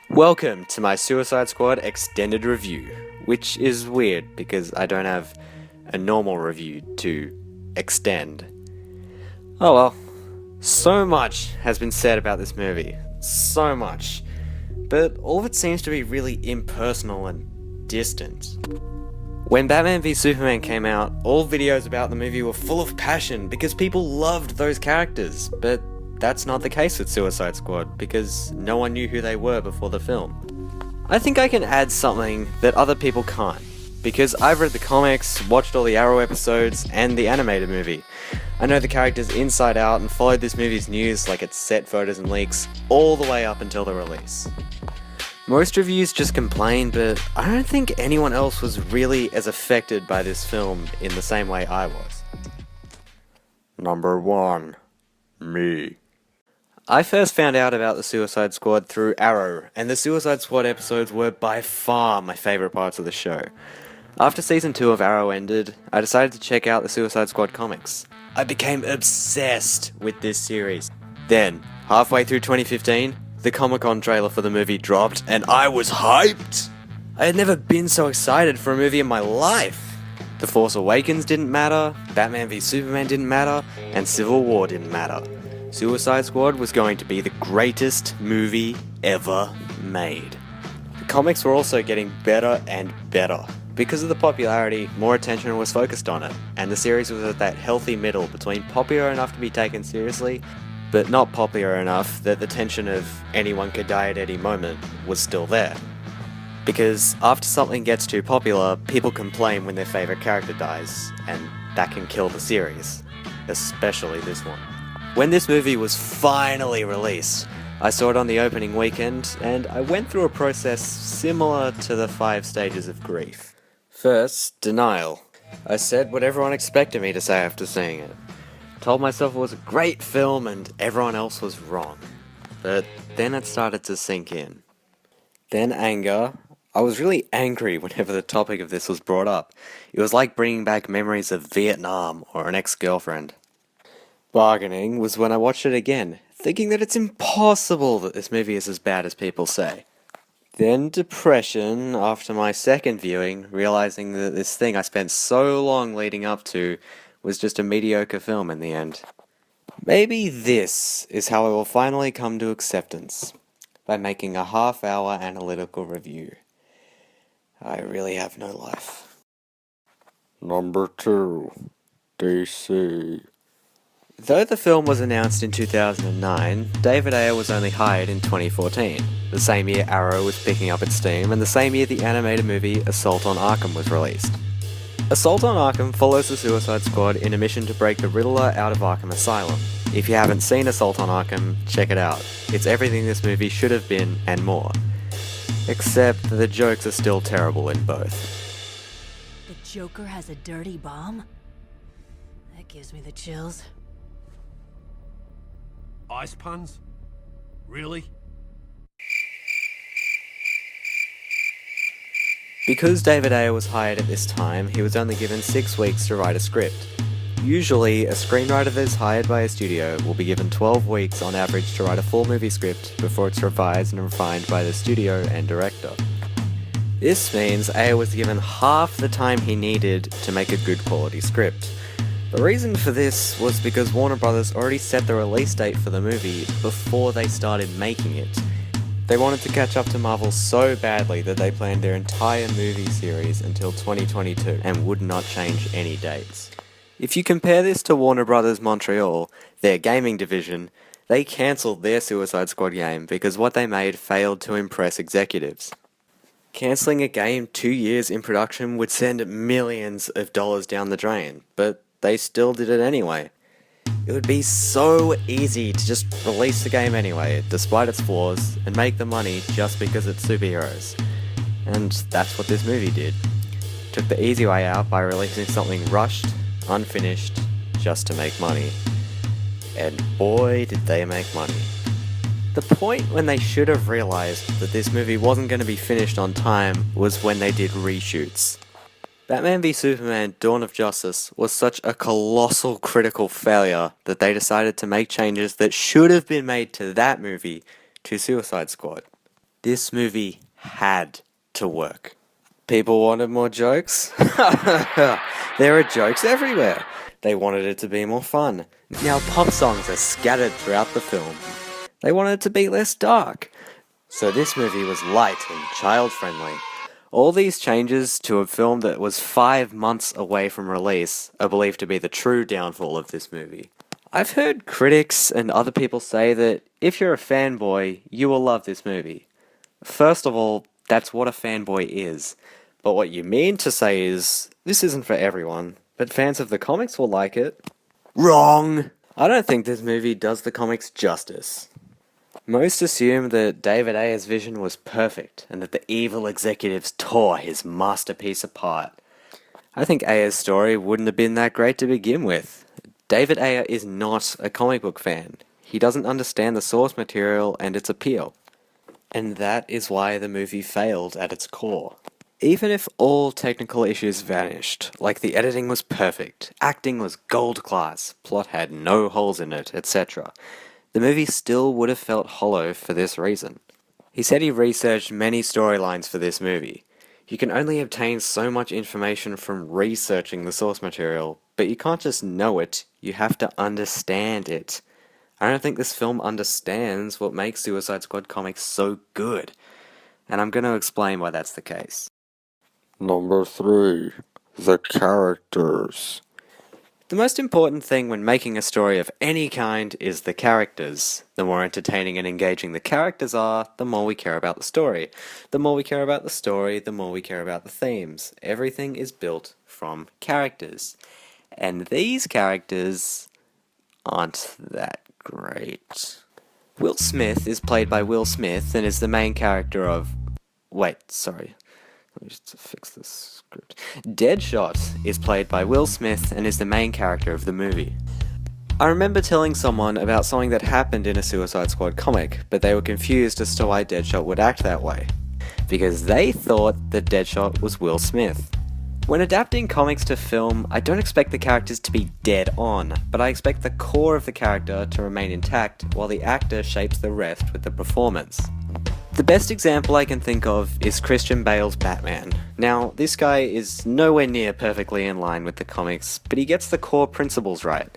Welcome to my Suicide Squad extended review, which is weird because I don't have a normal review to extend. Oh well, so much has been said about this movie, so much, but all of it seems to be really impersonal and distant. When Batman v Superman came out, all videos about the movie were full of passion because people loved those characters, but that's not the case with Suicide Squad because no one knew who they were before the film. I think I can add something that other people can't, because I've read the comics, watched all the Arrow episodes, and the animated movie. I know the characters inside out and followed this movie's news like its set photos and leaks all the way up until the release. Most reviews just complain, but I don't think anyone else was really as affected by this film in the same way I was. Number 1. Me. I first found out about the Suicide Squad through Arrow, and the Suicide Squad episodes were by far my favourite parts of the show. After season 2 of Arrow ended, I decided to check out the Suicide Squad comics. I became obsessed with this series. Then, halfway through 2015, the Comic-Con trailer for the movie dropped, and I was hyped! I had never been so excited for a movie in my life! The Force Awakens didn't matter, Batman v Superman didn't matter, and Civil War didn't matter. Suicide Squad was going to be the greatest movie ever made. The comics were also getting better and better. Because of the popularity, more attention was focused on it, and the series was at that healthy middle between popular enough to be taken seriously, but not popular enough that the tension of anyone could die at any moment was still there. Because after something gets too popular, people complain when their favourite character dies, and that can kill the series. Especially this one. When this movie was finally released, I saw it on the opening weekend, and I went through a process similar to the 5 stages of grief. First, denial. I said what everyone expected me to say after seeing it. Told myself it was a great film and everyone else was wrong. But then it started to sink in. Then anger. I was really angry whenever the topic of this was brought up. It was like bringing back memories of Vietnam or an ex-girlfriend. Bargaining was when I watched it again, thinking that it's impossible that this movie is as bad as people say. Then depression after my second viewing, realizing that this thing I spent so long leading up to was just a mediocre film in the end. Maybe this is how I will finally come to acceptance, by making a half-hour analytical review. I really have no life. Number 2. DC. Though the film was announced in 2009, David Ayer was only hired in 2014, the same year Arrow was picking up its steam and the same year the animated movie Assault on Arkham was released. Assault on Arkham follows the Suicide Squad in a mission to break the Riddler out of Arkham Asylum. If you haven't seen Assault on Arkham, check it out. It's everything this movie should have been and more. Except the jokes are still terrible in both. The Joker has a dirty bomb? That gives me the chills. Ice puns? Really? Because David Ayer was hired at this time, he was only given 6 weeks to write a script. Usually, a screenwriter that is hired by a studio will be given 12 weeks on average to write a full movie script before it's revised and refined by the studio and director. This means Ayer was given half the time he needed to make a good quality script. The reason for this was because Warner Brothers already set the release date for the movie before they started making it. They wanted to catch up to Marvel so badly that they planned their entire movie series until 2022 and would not change any dates. If you compare this to Warner Brothers Montreal, their gaming division, they cancelled their Suicide Squad game because what they made failed to impress executives. Cancelling a game 2 years in production would send millions of dollars down the drain, but they still did it anyway. It would be so easy to just release the game anyway, despite its flaws, and make the money just because it's superheroes. And that's what this movie did. Took the easy way out by releasing something rushed, unfinished, just to make money. And boy did they make money. The point when they should have realised that this movie wasn't going to be finished on time was when they did reshoots. Batman v Superman Dawn of Justice was such a colossal critical failure that they decided to make changes that should have been made to that movie to Suicide Squad. This movie had to work. People wanted more jokes? There are jokes everywhere. They wanted it to be more fun. Now pop songs are scattered throughout the film. They wanted it to be less dark. So this movie was light and child-friendly. All these changes to a film that was 5 months away from release are believed to be the true downfall of this movie. I've heard critics and other people say that if you're a fanboy, you will love this movie. First of all, that's what a fanboy is. But what you mean to say is, this isn't for everyone, but fans of the comics will like it. Wrong! I don't think this movie does the comics justice. Most assume that David Ayer's vision was perfect, and that the evil executives tore his masterpiece apart. I think Ayer's story wouldn't have been that great to begin with. David Ayer is not a comic book fan. He doesn't understand the source material and its appeal. And that is why the movie failed at its core. Even if all technical issues vanished, like the editing was perfect, acting was gold class, plot had no holes in it, etc., the movie still would have felt hollow for this reason. He said he researched many storylines for this movie. You can only obtain so much information from researching the source material, but you can't just know it, you have to understand it. I don't think this film understands what makes Suicide Squad comics so good, and I'm going to explain why that's the case. Number 3. The characters. The most important thing when making a story of any kind is the characters. The more entertaining and engaging the characters are, the more we care about the story. The more we care about the story, the more we care about the themes. Everything is built from characters. And these characters aren't that great. Will Smith is played by Will Smith and is the main character of... Let me just fix this script. Deadshot is played by Will Smith and is the main character of the movie. I remember telling someone about something that happened in a Suicide Squad comic, but they were confused as to why Deadshot would act that way. Because they thought that Deadshot was Will Smith. When adapting comics to film, I don't expect the characters to be dead on, but I expect the core of the character to remain intact while the actor shapes the rest with the performance. The best example I can think of is Christian Bale's Batman. Now, this guy is nowhere near perfectly in line with the comics, but he gets the core principles right.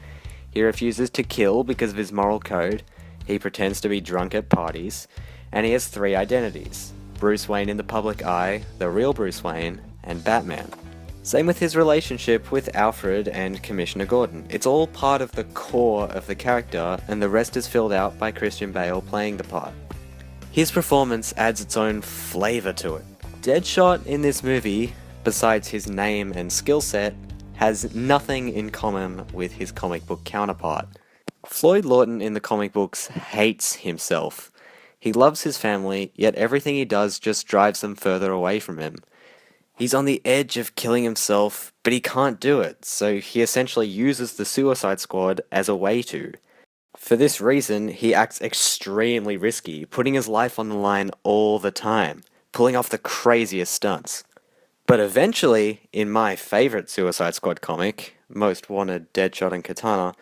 He refuses to kill because of his moral code, he pretends to be drunk at parties, and he has 3 identities: Bruce Wayne in the public eye, the real Bruce Wayne, and Batman. Same with his relationship with Alfred and Commissioner Gordon. It's all part of the core of the character, and the rest is filled out by Christian Bale playing the part. His performance adds its own flavour to it. Deadshot in this movie, besides his name and skill set, has nothing in common with his comic book counterpart. Floyd Lawton in the comic books hates himself. He loves his family, yet everything he does just drives them further away from him. He's on the edge of killing himself, but he can't do it, so he essentially uses the Suicide Squad as a way to. For this reason, he acts extremely risky, putting his life on the line all the time, pulling off the craziest stunts. But eventually, in my favourite Suicide Squad comic, Most Wanted, Deadshot and Katana,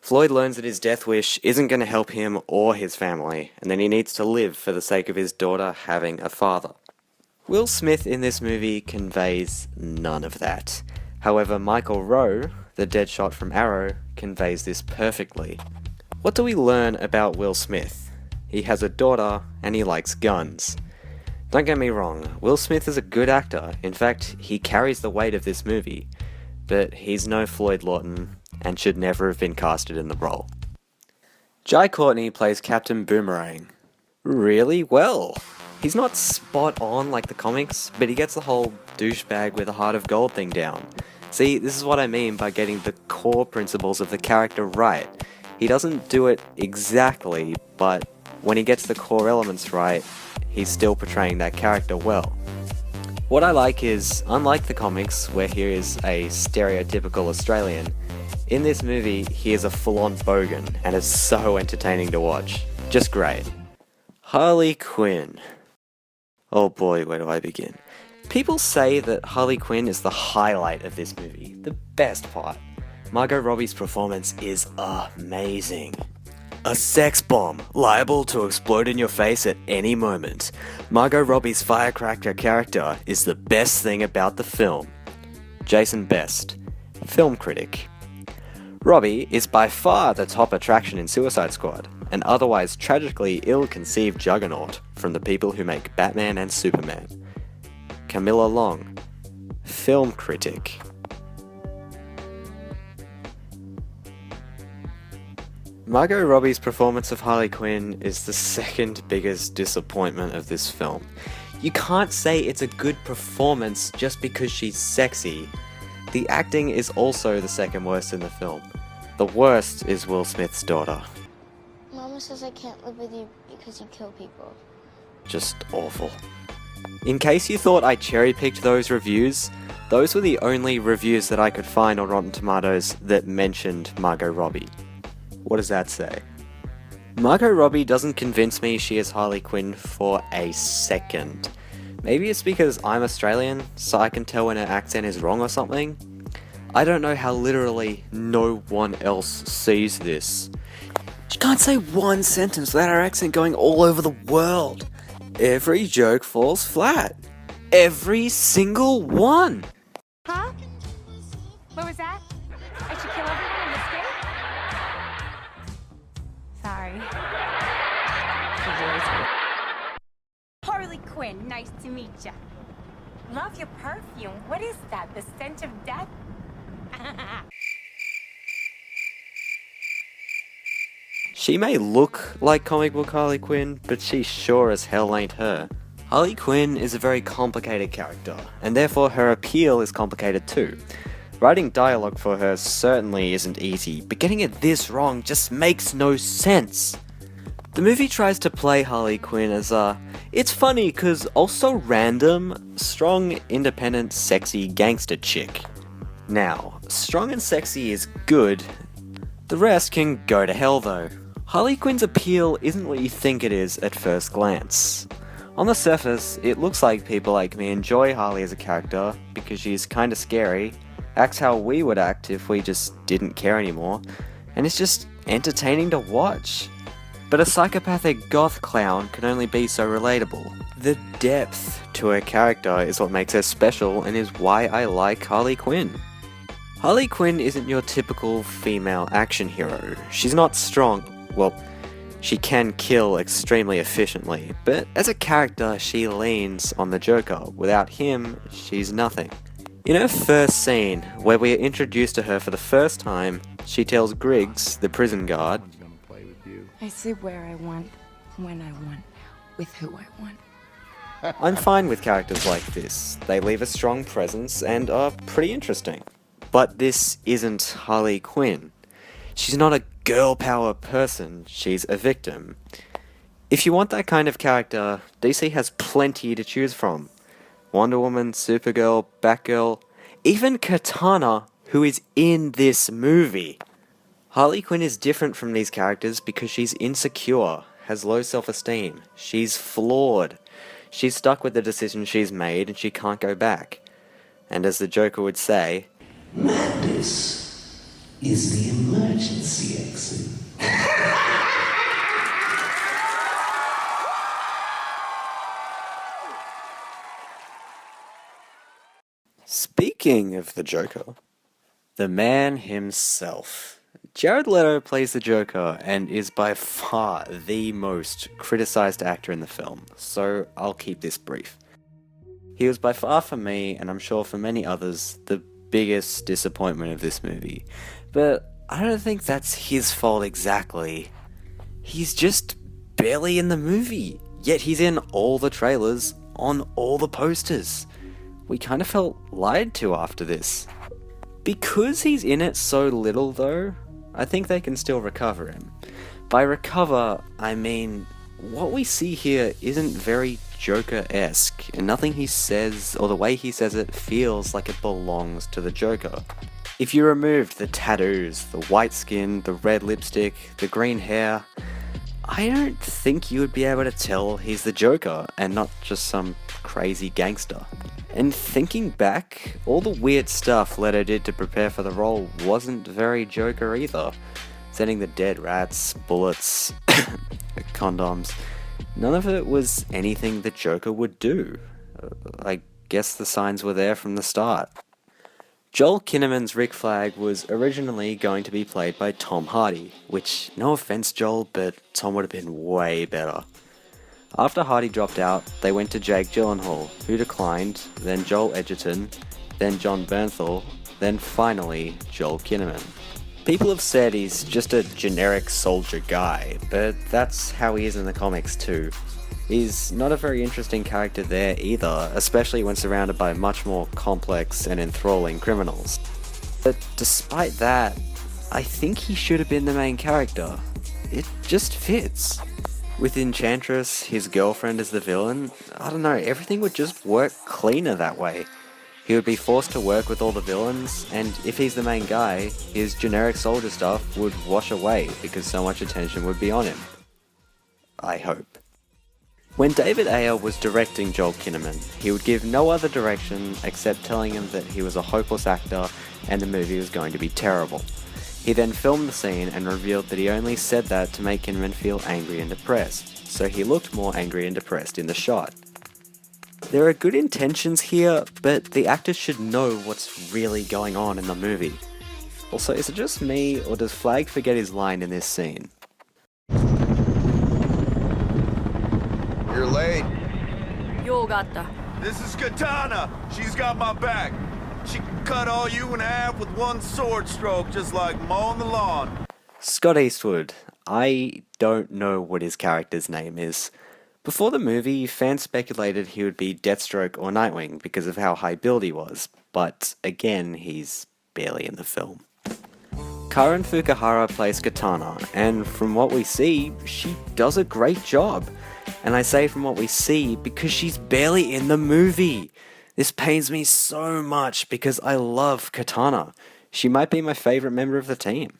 Floyd learns that his death wish isn't going to help him or his family, and then he needs to live for the sake of his daughter having a father. Will Smith in this movie conveys none of that. However, Michael Rowe, the Deadshot from Arrow, conveys this perfectly. What do we learn about Will Smith? He has a daughter, and he likes guns. Don't get me wrong, Will Smith is a good actor. In fact, he carries the weight of this movie. But he's no Floyd Lawton, and should never have been casted in the role. Jai Courtney plays Captain Boomerang. Really well. He's not spot on like the comics, but he gets the whole douchebag with a heart of gold thing down. See, this is what I mean by getting the core principles of the character right. He doesn't do it exactly, but when he gets the core elements right, he's still portraying that character well. What I like is, unlike the comics, where he is a stereotypical Australian, in this movie he is a full-on bogan, and is so entertaining to watch. Just great. Harley Quinn. Oh boy, where do I begin? People say that Harley Quinn is the highlight of this movie, the best part. Margot Robbie's performance is amazing. A sex bomb, liable to explode in your face at any moment. Margot Robbie's firecracker character is the best thing about the film. Jason Best, film critic. Robbie is by far the top attraction in Suicide Squad, an otherwise tragically ill-conceived juggernaut from the people who make Batman and Superman. Camilla Long, film critic. Margot Robbie's performance of Harley Quinn is the second biggest disappointment of this film. You can't say it's a good performance just because she's sexy. The acting is also the second worst in the film. The worst is Will Smith's daughter. Mama says I can't live with you because you kill people. Just awful. In case you thought I cherry-picked those reviews, those were the only reviews that I could find on Rotten Tomatoes that mentioned Margot Robbie. What does that say? Margot Robbie doesn't convince me she is Harley Quinn for a second. Maybe it's because I'm Australian, so I can tell when her accent is wrong or something. I don't know how literally no one else sees this. She can't say one sentence without her accent going all over the world. Every joke falls flat. Every single one. Huh? What was that? I should kill everyone in the state? Sorry. Harley Quinn, nice to meet ya. Love your perfume. What is that? The scent of death? She may look like comic book Harley Quinn, but she sure as hell ain't her. Harley Quinn is a very complicated character, and therefore her appeal is complicated too. Writing dialogue for her certainly isn't easy, but getting it this wrong just makes no sense. The movie tries to play Harley Quinn as it's funny cause also random, strong, independent, sexy gangster chick. Now, strong and sexy is good, the rest can go to hell though. Harley Quinn's appeal isn't what you think it is at first glance. On the surface, it looks like people like me enjoy Harley as a character because she's kinda scary, acts how we would act if we just didn't care anymore, and it's just entertaining to watch. But a psychopathic goth clown can only be so relatable. The depth to her character is what makes her special and is why I like Harley Quinn. Harley Quinn isn't your typical female action hero. She's not strong. Well, she can kill extremely efficiently, but as a character she leans on the Joker. Without him, she's nothing. In her first scene, where we are introduced to her for the first time, she tells Griggs, the prison guard, I say where I want, when I want, with who I want. I'm fine with characters like this. They leave a strong presence and are pretty interesting. But this isn't Harley Quinn. She's not a girl power person, she's a victim. If you want that kind of character, DC has plenty to choose from. Wonder Woman, Supergirl, Batgirl, even Katana, who is in this movie. Harley Quinn is different from these characters because she's insecure, has low self-esteem, she's flawed. She's stuck with the decision she's made and she can't go back. And as the Joker would say, madness is the emergency exit. speaking of the Joker, the man himself. Jared Leto plays the Joker and is by far the most criticized actor in the film, so I'll keep this brief. He was by far for me, and I'm sure for many others, the biggest disappointment of this movie. But I don't think that's his fault exactly. He's just barely in the movie, yet he's in all the trailers, on all the posters. We kind of felt lied to after this. Because he's in it so little though, I think they can still recover him. By recover, I mean, what we see here isn't very Joker-esque, and nothing he says or the way he says it feels like it belongs to the Joker. If you removed the tattoos, the white skin, the red lipstick, the green hair, I don't think you would be able to tell he's the Joker and not just some crazy gangster. And thinking back, all the weird stuff Leto did to prepare for the role wasn't very Joker either. sending the dead rats, bullets, condoms. None of it was anything the Joker would do. I guess the signs were there from the start. Joel Kinnaman's Rick Flag was originally going to be played by Tom Hardy, which, no offense Joel, but Tom would have been way better. After Hardy dropped out, they went to Jake Gyllenhaal, who declined, then Joel Edgerton, then John Bernthal, then finally Joel Kinnaman. People have said he's just a generic soldier guy, but that's how he is in the comics too. He's not a very interesting character there either, especially when surrounded by much more complex and enthralling criminals. But despite that, I think he should have been the main character. It just fits. With Enchantress, his girlfriend as the villain, I don't know, everything would just work cleaner that way. He would be forced to work with all the villains, and if he's the main guy, his generic soldier stuff would wash away because so much attention would be on him. I hope. When David Ayer was directing Joel Kinnaman, he would give no other direction except telling him that he was a hopeless actor and the movie was going to be terrible. He then filmed the scene and revealed that he only said that to make Kinnaman feel angry and depressed, so he looked more angry and depressed in the shot. There are good intentions here, but the actors should know what's really going on in the movie. Also, is it just me, or does Flag forget his line in this scene? You're late. This is Katana. She's got my back. She can cut all you in half with one sword stroke, just like mowing the lawn. Scott Eastwood. I don't know what his character's name is. Before the movie, fans speculated he would be Deathstroke or Nightwing because of how high build he was, but again, he's barely in the film. Karen Fukuhara plays Katana, and from what we see, she does a great job. And I say from what we see because she's barely in the movie. This pains me so much because I love Katana. She might be my favourite member of the team.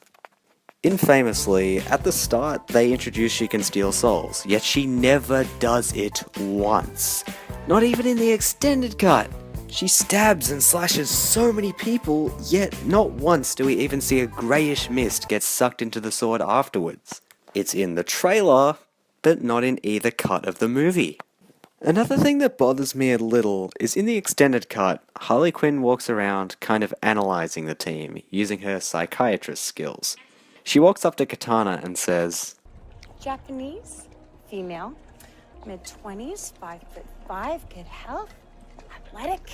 Infamously, at the start, they introduce she can steal souls, yet she never does it once. Not even in the extended cut. She stabs and slashes so many people, yet not once do we even see a greyish mist get sucked into the sword afterwards. It's in the trailer, but not in either cut of the movie. Another thing that bothers me a little is in the extended cut, Harley Quinn walks around kind of analysing the team, using her psychiatrist skills. She walks up to Katana and says, Japanese, female, mid-20s, 5'5", good health, athletic,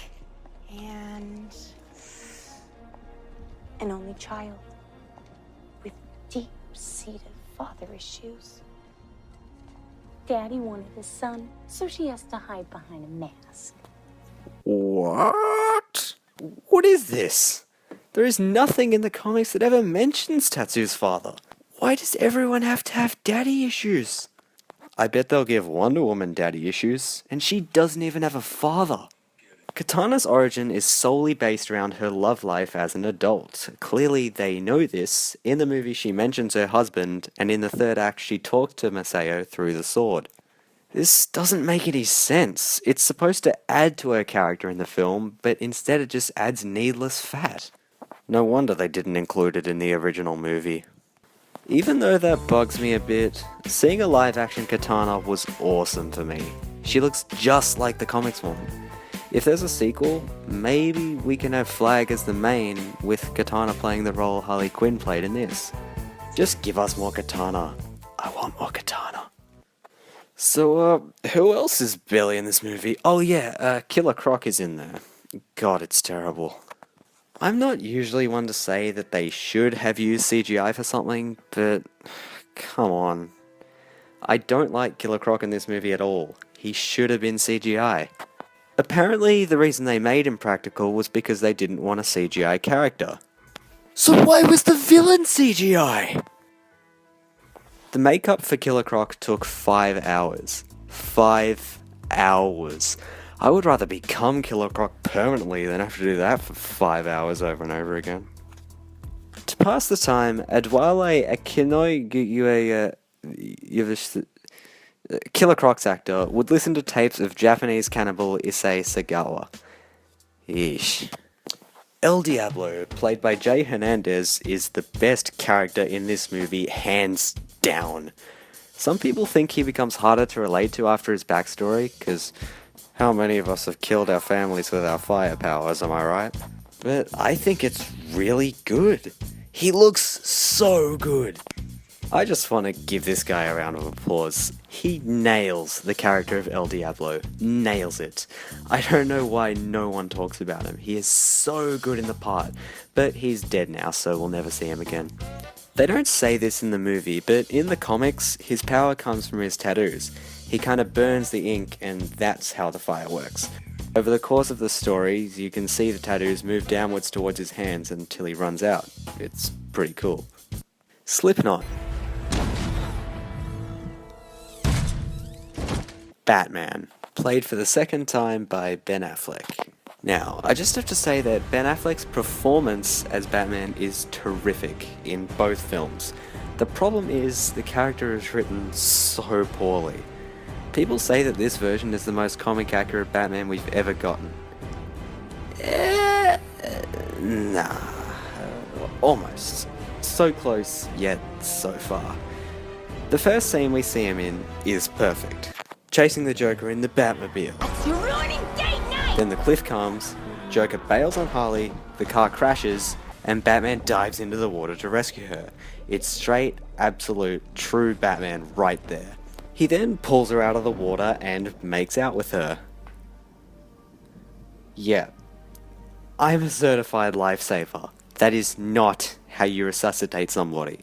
and an only child with deep-seated father issues. Daddy wanted a son, so she has to hide behind a mask. What? What is this? There is nothing in the comics that ever mentions Tatsu's father. Why does everyone have to have daddy issues? I bet they'll give Wonder Woman daddy issues, and she doesn't even have a father. Katana's origin is solely based around her love life as an adult. Clearly they know this. In the movie she mentions her husband, and in the third act she talks to Masao through the sword. This doesn't make any sense. It's supposed to add to her character in the film, but instead it just adds needless fat. No wonder they didn't include it in the original movie. Even though that bugs me a bit, seeing a live-action Katana was awesome for me. She looks just like the comics one. If there's a sequel, maybe we can have Flag as the main, with Katana playing the role Harley Quinn played in this. Just give us more Katana. I want more Katana. So, who else is barely in this movie? Oh yeah, Killer Croc is in there. God, it's terrible. I'm not usually one to say that they should have used CGI for something, but come on. I don't like Killer Croc in this movie at all. He should have been CGI. Apparently, the reason they made him practical was because they didn't want a CGI character. So why was the villain CGI? The makeup for Killer Croc took 5 hours. 5 hours. I would rather become Killer Croc permanently than have to do that for 5 hours over and over again. To pass the time, Adwale Akinoi Killer Croc's actor would listen to tapes of Japanese cannibal Issei Sagawa. Yeesh. El Diablo, played by Jay Hernandez, is the best character in this movie, hands down. Some people think he becomes harder to relate to after his backstory, because how many of us have killed our families with our fire powers, am I right? But I think it's really good. He looks so good. I just want to give this guy a round of applause. He nails the character of El Diablo. Nails it. I don't know why no one talks about him. He is so good in the part, but he's dead now, so we'll never see him again. They don't say this in the movie, but in the comics, his power comes from his tattoos. He kind of burns the ink, and that's how the fire works. Over the course of the story, you can see the tattoos move downwards towards his hands until he runs out. It's pretty cool. Slipknot. Batman, played for the second time by Ben Affleck. Now, I just have to say that Ben Affleck's performance as Batman is terrific in both films. The problem is the character is written so poorly. People say that this version is the most comic accurate Batman we've ever gotten. Nah, almost. So close, yet so far. The first scene we see him in is perfect. Chasing the Joker in the Batmobile. You're ruining date night! Then the cliff comes, Joker bails on Harley, the car crashes, and Batman dives into the water to rescue her. It's straight, absolute, true Batman right there. He then pulls her out of the water and makes out with her. Yeah. I'm a certified lifesaver. That is not how you resuscitate somebody.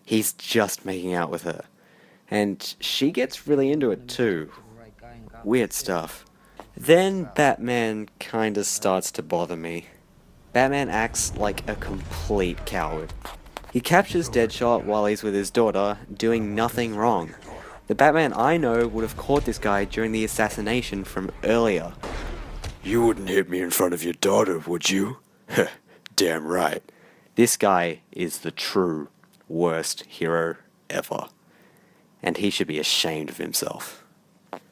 He's just making out with her. And she gets really into it too. Weird stuff. Then Batman kinda starts to bother me. Batman acts like a complete coward. He captures Deadshot while he's with his daughter, doing nothing wrong. The Batman I know would have caught this guy during the assassination from earlier. You wouldn't hit me in front of your daughter, would you? Heh, damn right. This guy is the true worst hero ever. And he should be ashamed of himself.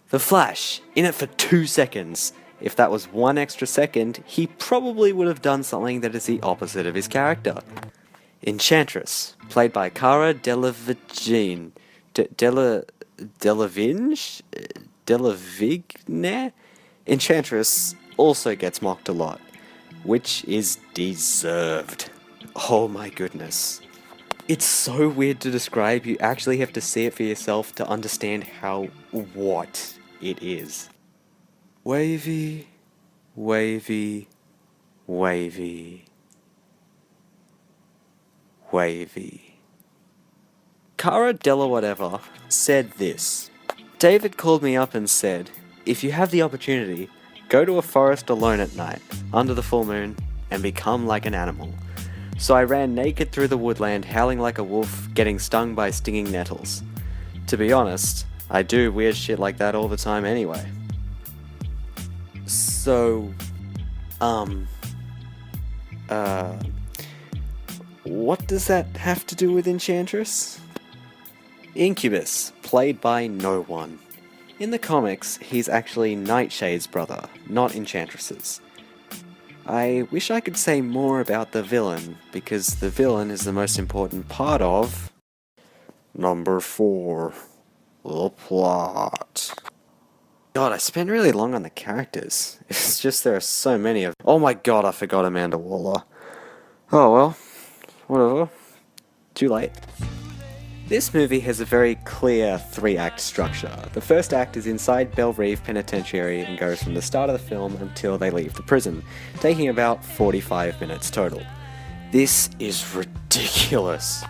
The Flash, in it for 2 seconds. If that was 1 extra second, he probably would have done something that is the opposite of his character. Enchantress, played by Cara Delevingne. Delevingne? Enchantress also gets mocked a lot, which is deserved. Oh my goodness. It's so weird to describe, you actually have to see it for yourself to understand what it is. Wavy, wavy, wavy, wavy. Cara Della whatever said this. David called me up and said, if you have the opportunity, go to a forest alone at night, under the full moon, and become like an animal. So I ran naked through the woodland, howling like a wolf, getting stung by stinging nettles. To be honest, I do weird shit like that all the time anyway. So, what does that have to do with Enchantress? Incubus, played by no one. In the comics, he's actually Nightshade's brother, not Enchantress's. I wish I could say more about the villain, because the villain is the most important part of... Number 4. The plot. God, I spent really long on the characters. It's just there are so many of them. Oh my god, I forgot Amanda Waller. Oh well, whatever. Too late. This movie has a very clear 3-act structure. The first act is inside Belle Reve Penitentiary and goes from the start of the film until they leave the prison, taking about 45 minutes total. This is ridiculous.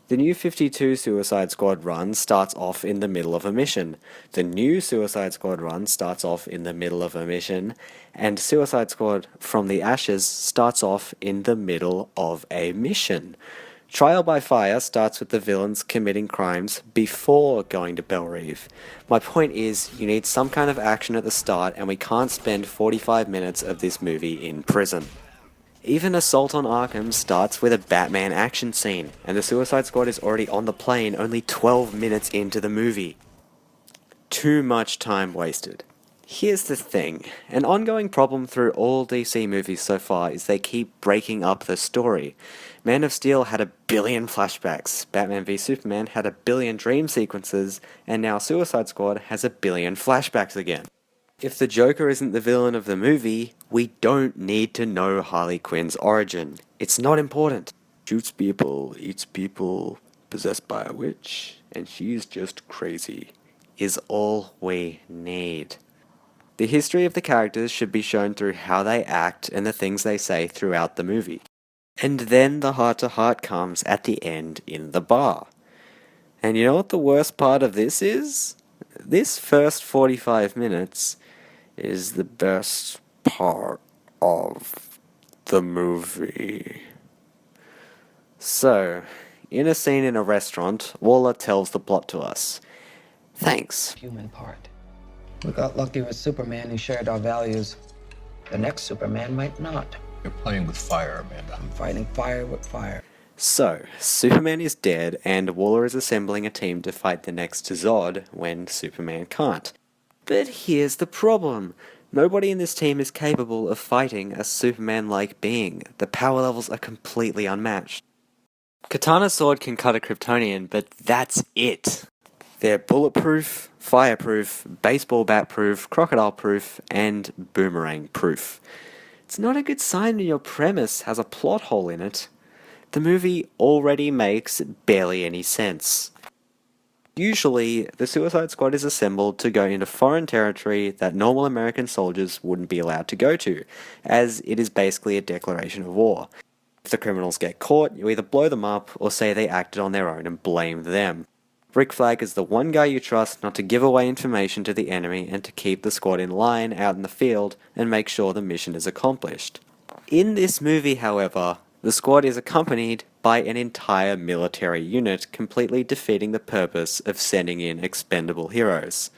The New 52 Suicide Squad run starts off in the middle of a mission. The new Suicide Squad run starts off in the middle of a mission, and Suicide Squad From the Ashes starts off in the middle of a mission. Trial by Fire starts with the villains committing crimes before going to Belle Reve. My point is, you need some kind of action at the start, and we can't spend 45 minutes of this movie in prison. Even Assault on Arkham starts with a Batman action scene, and the Suicide Squad is already on the plane only 12 minutes into the movie. Too much time wasted. Here's the thing, an ongoing problem through all DC movies so far is they keep breaking up the story. Man of Steel had 1 billion flashbacks, Batman v Superman had 1 billion dream sequences, and now Suicide Squad has 1 billion flashbacks again. If the Joker isn't the villain of the movie, we don't need to know Harley Quinn's origin. It's not important. Shoots people, eats people, possessed by a witch, and she's just crazy, is all we need. The history of the characters should be shown through how they act and the things they say throughout the movie. And then the heart-to-heart comes at the end in the bar. And you know what the worst part of this is? This first 45 minutes is the best part of the movie. So, in a scene in a restaurant, Waller tells the plot to us. Thanks. Human part. We got lucky with Superman who shared our values. The next Superman might not. You're playing with fire, Amanda. I'm fighting fire with fire. So, Superman is dead and Waller is assembling a team to fight the next Zod when Superman can't. But here's the problem. Nobody in this team is capable of fighting a Superman-like being. The power levels are completely unmatched. Katana's sword can cut a Kryptonian, but that's it. They're bulletproof, fireproof, baseball bat proof, crocodile proof, and boomerang proof. It's not a good sign when your premise has a plot hole in it. The movie already makes barely any sense. Usually, the Suicide Squad is assembled to go into foreign territory that normal American soldiers wouldn't be allowed to go to, as it is basically a declaration of war. If the criminals get caught, you either blow them up or say they acted on their own and blame them. Rick Flag is the one guy you trust not to give away information to the enemy and to keep the squad in line out in the field and make sure the mission is accomplished. In this movie, however, the squad is accompanied by an entire military unit completely defeating the purpose of sending in expendable heroes.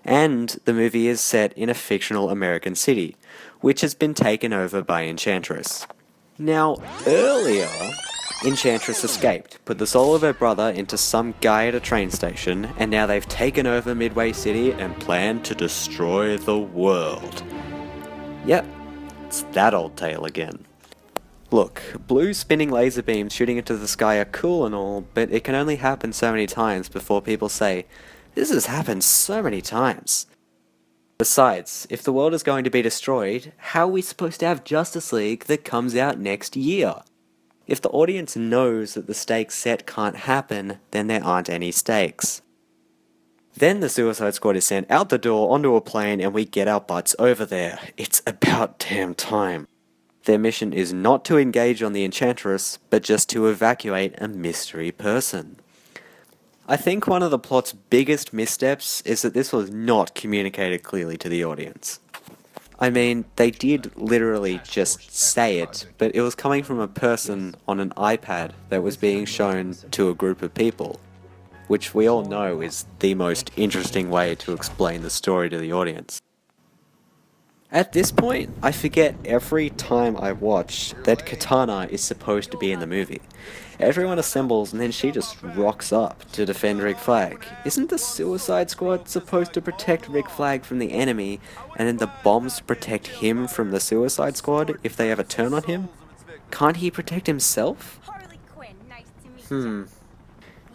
And the movie is set in a fictional American city, which has been taken over by Enchantress. Now, earlier, Enchantress escaped, put the soul of her brother into some guy at a train station, and now they've taken over Midway City and plan to destroy the world. Yep, it's that old tale again. Look, blue spinning laser beams shooting into the sky are cool and all, but it can only happen so many times before people say, "This has happened so many times." Besides, if the world is going to be destroyed, how are we supposed to have Justice League that comes out next year? If the audience knows that the stakes set can't happen, then there aren't any stakes. Then the Suicide Squad is sent out the door onto a plane and we get our butts over there. It's about damn time. Their mission is not to engage on the Enchantress, but just to evacuate a mystery person. I think one of the plot's biggest missteps is that this was not communicated clearly to the audience. I mean, they did literally just say it, but it was coming from a person on an iPad that was being shown to a group of people, which we all know is the most interesting way to explain the story to the audience. At this point, I forget every time I watch that Katana is supposed to be in the movie. Everyone assembles and then she just rocks up to defend Rick Flag. Isn't the Suicide Squad supposed to protect Rick Flag from the enemy, and then the bombs protect him from the Suicide Squad if they ever turn on him? Can't he protect himself? Harley Quinn, nice to meet you.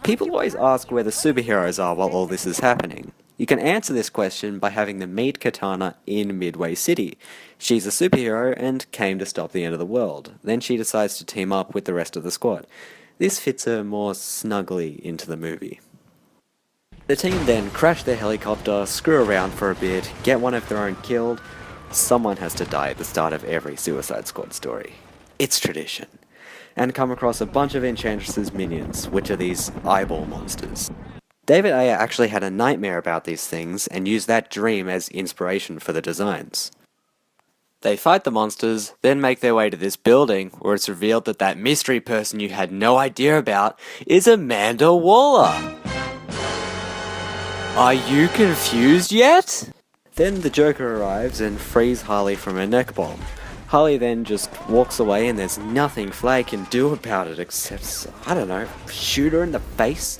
People always ask where the superheroes are while all this is happening. You can answer this question by having them meet Katana in Midway City. She's a superhero and came to stop the end of the world. Then she decides to team up with the rest of the squad. This fits her more snugly into the movie. The team then crash their helicopter, screw around for a bit, get one of their own killed. Someone has to die at the start of every Suicide Squad story. It's tradition. And come across a bunch of Enchantress's minions, which are these eyeball monsters. David Ayer actually had a nightmare about these things and used that dream as inspiration for the designs. They fight the monsters, then make their way to this building where it's revealed that that mystery person you had no idea about is Amanda Waller. Are you confused yet? Then the Joker arrives and frees Harley from her neck bomb. Harley then just walks away and there's nothing Flag can do about it except, I don't know, shoot her in the face?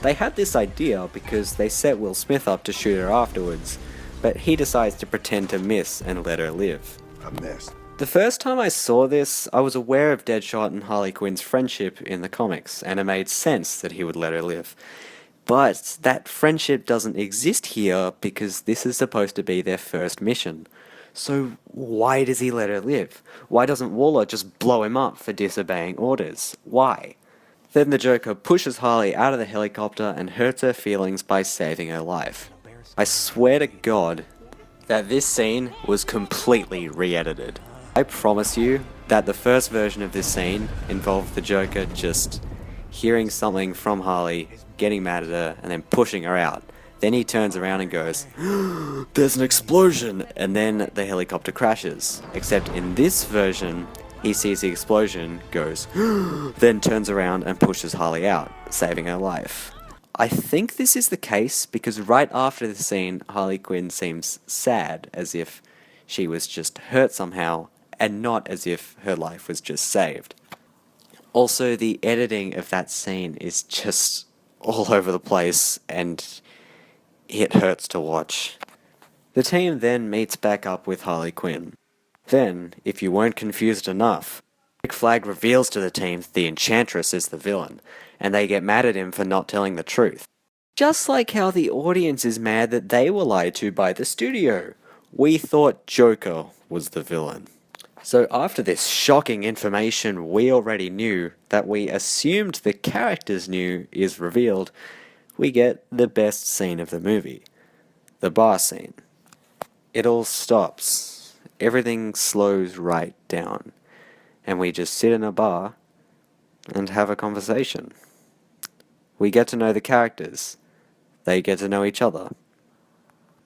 They had this idea because they set Will Smith up to shoot her afterwards, but he decides to pretend to miss and let her live. I missed. The first time I saw this, I was aware of Deadshot and Harley Quinn's friendship in the comics, and it made sense that he would let her live. But that friendship doesn't exist here because this is supposed to be their first mission. So why does he let her live? Why doesn't Waller just blow him up for disobeying orders? Why? Then the Joker pushes Harley out of the helicopter and hurts her feelings by saving her life. I swear to God that this scene was completely re-edited. I promise you that the first version of this scene involved the Joker just hearing something from Harley, getting mad at her, and then pushing her out. Then he turns around and goes, "There's an explosion!" And then the helicopter crashes. Except in this version, he sees the explosion, goes, then turns around and pushes Harley out, saving her life. I think this is the case because right after the scene, Harley Quinn seems sad, as if she was just hurt somehow, and not as if her life was just saved. Also, the editing of that scene is just all over the place, and it hurts to watch. The team then meets back up with Harley Quinn. Then, if you weren't confused enough, Rick Flag reveals to the team the Enchantress is the villain, and they get mad at him for not telling the truth. Just like how the audience is mad that they were lied to by the studio. We thought Joker was the villain. So after this shocking information we already knew, that we assumed the characters knew is revealed, we get the best scene of the movie. The bar scene. It all stops. Everything slows right down. And we just sit in a bar and have a conversation. We get to know the characters. They get to know each other.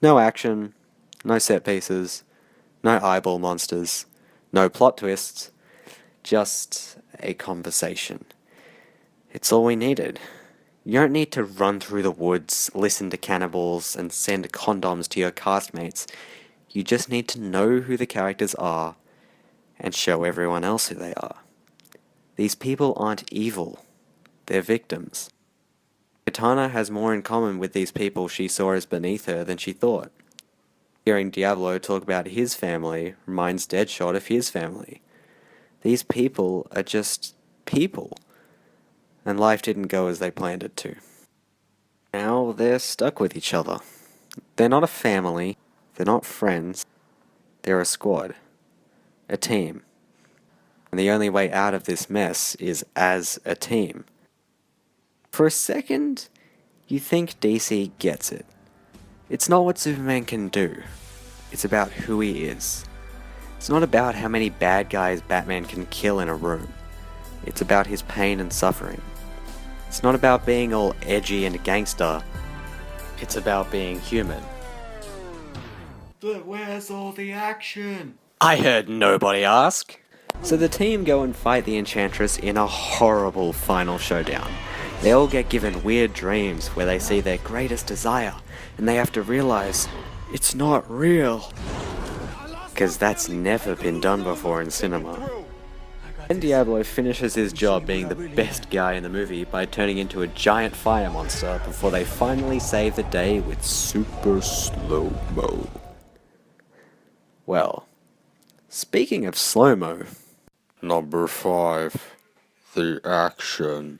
No action, no set pieces, no eyeball monsters, no plot twists, just a conversation. It's all we needed. You don't need to run through the woods, listen to cannibals, and send condoms to your castmates. You just need to know who the characters are and show everyone else who they are. These people aren't evil. They're victims. Katana has more in common with these people she saw as beneath her than she thought. Hearing Diablo talk about his family reminds Deadshot of his family. These people are just people. And life didn't go as they planned it to. Now they're stuck with each other. They're not a family. They're not friends. They're a squad. A team. And the only way out of this mess is as a team. For a second, you think DC gets it. It's not what Superman can do. It's about who he is. It's not about how many bad guys Batman can kill in a room. It's about his pain and suffering. It's not about being all edgy and gangster. It's about being human. But where's all the action? I heard nobody ask. So the team go and fight the Enchantress in a horrible final showdown. They all get given weird dreams where they see their greatest desire, and they have to realize it's not real. Because that's never been done before in cinema. And Diablo finishes his job being the best guy in the movie by turning into a giant fire monster before they finally save the day with super slow-mo. Well, speaking of slow-mo... Number 5. The action.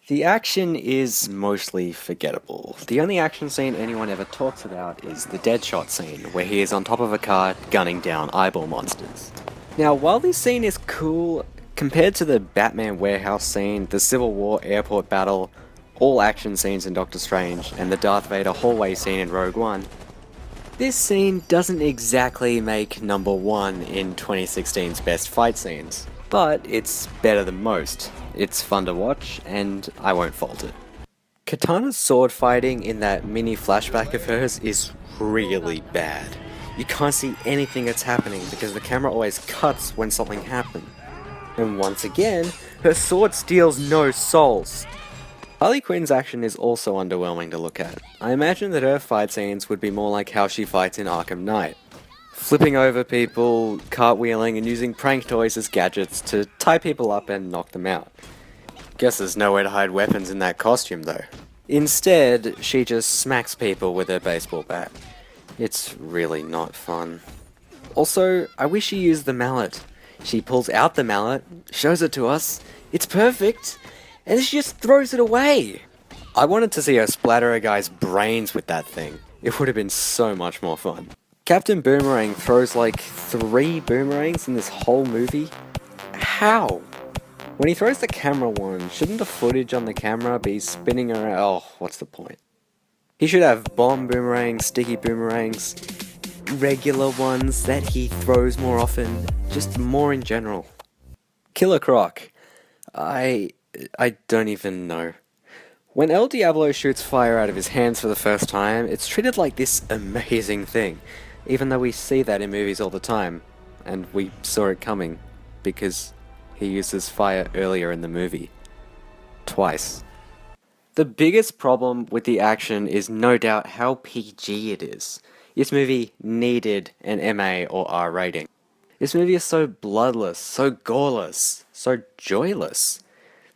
The action is mostly forgettable. The only action scene anyone ever talks about is the Deadshot scene, where he is on top of a car gunning down eyeball monsters. Now, while this scene is cool, compared to the Batman warehouse scene, the Civil War airport battle, all action scenes in Doctor Strange, and the Darth Vader hallway scene in Rogue One, this scene doesn't exactly make number 1 in 2016's best fight scenes. But it's better than most. It's fun to watch, and I won't fault it. Katana's sword fighting in that mini flashback of hers is really bad. You can't see anything that's happening because the camera always cuts when something happens. And once again, her sword steals no souls. Harley Quinn's action is also underwhelming to look at. I imagine that her fight scenes would be more like how she fights in Arkham Knight. Flipping over people, cartwheeling, and using prank toys as gadgets to tie people up and knock them out. Guess there's nowhere to hide weapons in that costume though. Instead, she just smacks people with her baseball bat. It's really not fun. Also, I wish she used the mallet. She pulls out the mallet, shows it to us, it's perfect, and then she just throws it away. I wanted to see her splatter a guy's brains with that thing. It would have been so much more fun. Captain Boomerang throws like 3 boomerangs in this whole movie. How? When he throws the camera one, shouldn't the footage on the camera be spinning around? Oh, what's the point? He should have bomb boomerangs, sticky boomerangs, regular ones that he throws more often, just more in general. Killer Croc. I don't even know. When El Diablo shoots fire out of his hands for the first time, it's treated like this amazing thing, even though we see that in movies all the time, and we saw it coming, because he uses fire earlier in the movie. Twice. The biggest problem with the action is no doubt how PG it is. This movie needed an MA or R rating. This movie is so bloodless, so goreless, so joyless.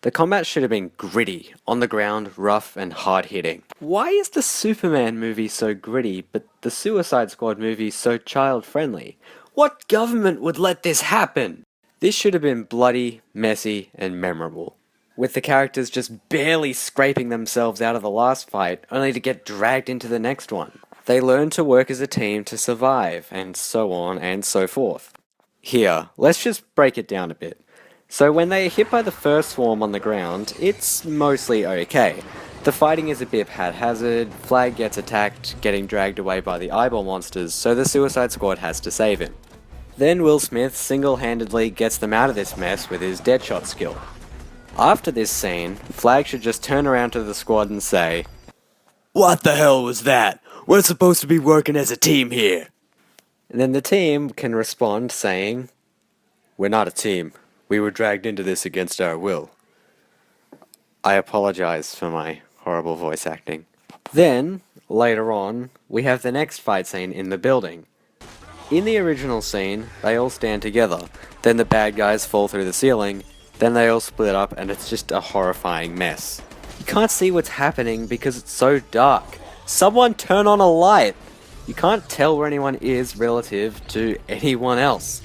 The combat should have been gritty, on the ground, rough, and hard-hitting. Why is the Superman movie so gritty, but the Suicide Squad movie so child-friendly? What government would let this happen? This should have been bloody, messy, and memorable, with the characters just barely scraping themselves out of the last fight, only to get dragged into the next one. They learn to work as a team to survive, and so on and so forth. Here, let's just break it down a bit. So when they are hit by the first swarm on the ground, it's mostly okay. The fighting is a bit haphazard, Flag gets attacked, getting dragged away by the eyeball monsters, so the Suicide Squad has to save him. Then Will Smith single-handedly gets them out of this mess with his Deadshot skill. After this scene, Flag should just turn around to the squad and say, "What the hell was that? We're supposed to be working as a team here." And then the team can respond saying, "We're not a team. We were dragged into this against our will." I apologize for my horrible voice acting. Then, later on, we have the next fight scene in the building. In the original scene, they all stand together, then the bad guys fall through the ceiling, then they all split up and it's just a horrifying mess. You can't see what's happening because it's so dark. Someone turn on a light! You can't tell where anyone is relative to anyone else.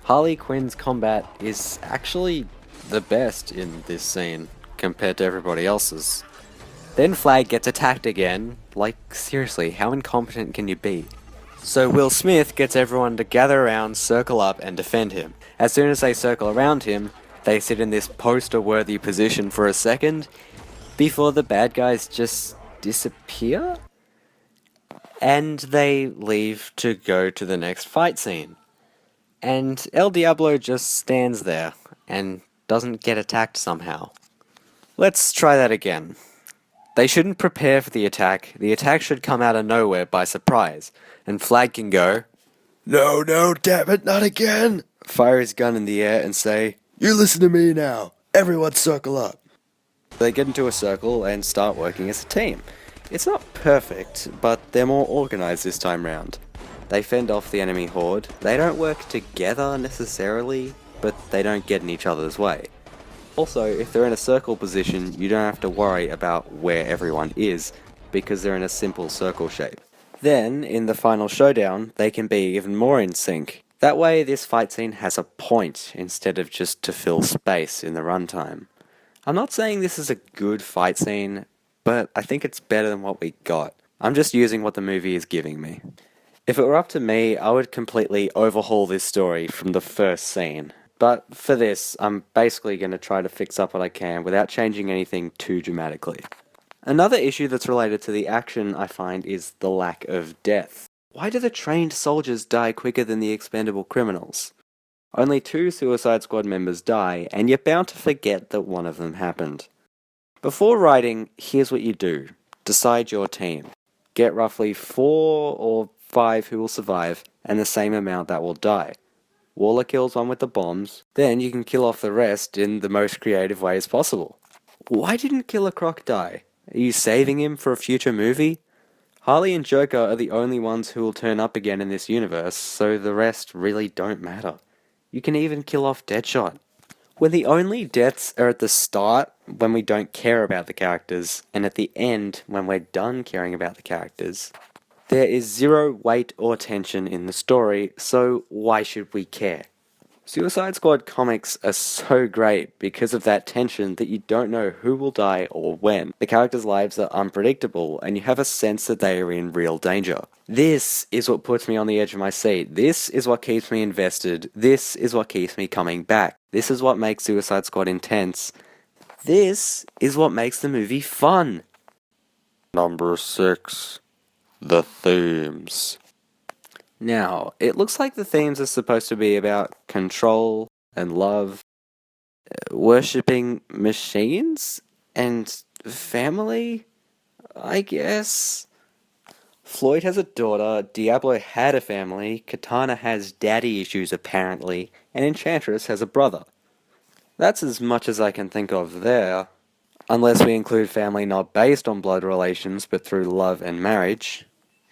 Harley Quinn's combat is actually the best in this scene, compared to everybody else's. Then Flag gets attacked again. Like, seriously, how incompetent can you be? So Will Smith gets everyone to gather around, circle up, and defend him. As soon as they circle around him, they sit in this poster-worthy position for a second, before the bad guys just disappear? And they leave to go to the next fight scene. And El Diablo just stands there, and doesn't get attacked somehow. Let's try that again. They shouldn't prepare for the attack should come out of nowhere by surprise, and Flag can go, "No, damn it, not again!" Fire his gun in the air and say, "You listen to me now, everyone circle up." They get into a circle and start working as a team. It's not perfect, but they're more organized this time round. They fend off the enemy horde. They don't work together necessarily, but they don't get in each other's way. Also, if they're in a circle position, you don't have to worry about where everyone is, because they're in a simple circle shape. Then, in the final showdown, they can be even more in sync. That way, this fight scene has a point, instead of just to fill space in the runtime. I'm not saying this is a good fight scene, but I think it's better than what we got. I'm just using what the movie is giving me. If it were up to me, I would completely overhaul this story from the first scene. But for this, I'm basically going to try to fix up what I can without changing anything too dramatically. Another issue that's related to the action, I find, is the lack of death. Why do the trained soldiers die quicker than the expendable criminals? Only 2 Suicide Squad members die, and you're bound to forget that one of them happened. Before writing, here's what you do. Decide your team. Get roughly 4 or 5 who will survive, and the same amount that will die. Waller kills one with the bombs, then you can kill off the rest in the most creative ways possible. Why didn't Killer Croc die? Are you saving him for a future movie? Harley and Joker are the only ones who will turn up again in this universe, so the rest really don't matter. You can even kill off Deadshot. When the only deaths are at the start, when we don't care about the characters, and at the end, when we're done caring about the characters, There is zero weight or tension in the story, so why should we care? Suicide Squad comics are so great because of that tension that you don't know who will die or when. The characters' lives are unpredictable, and you have a sense that they are in real danger. This is what puts me on the edge of my seat. This is what keeps me invested. This is what keeps me coming back. This is what makes Suicide Squad intense. This is what makes the movie fun. Number 6. The themes. Now, it looks like the themes are supposed to be about control and love, worshipping machines, and family, I guess. Floyd has a daughter, Diablo had a family, Katana has daddy issues apparently, and Enchantress has a brother. That's as much as I can think of there, unless we include family not based on blood relations but through love and marriage.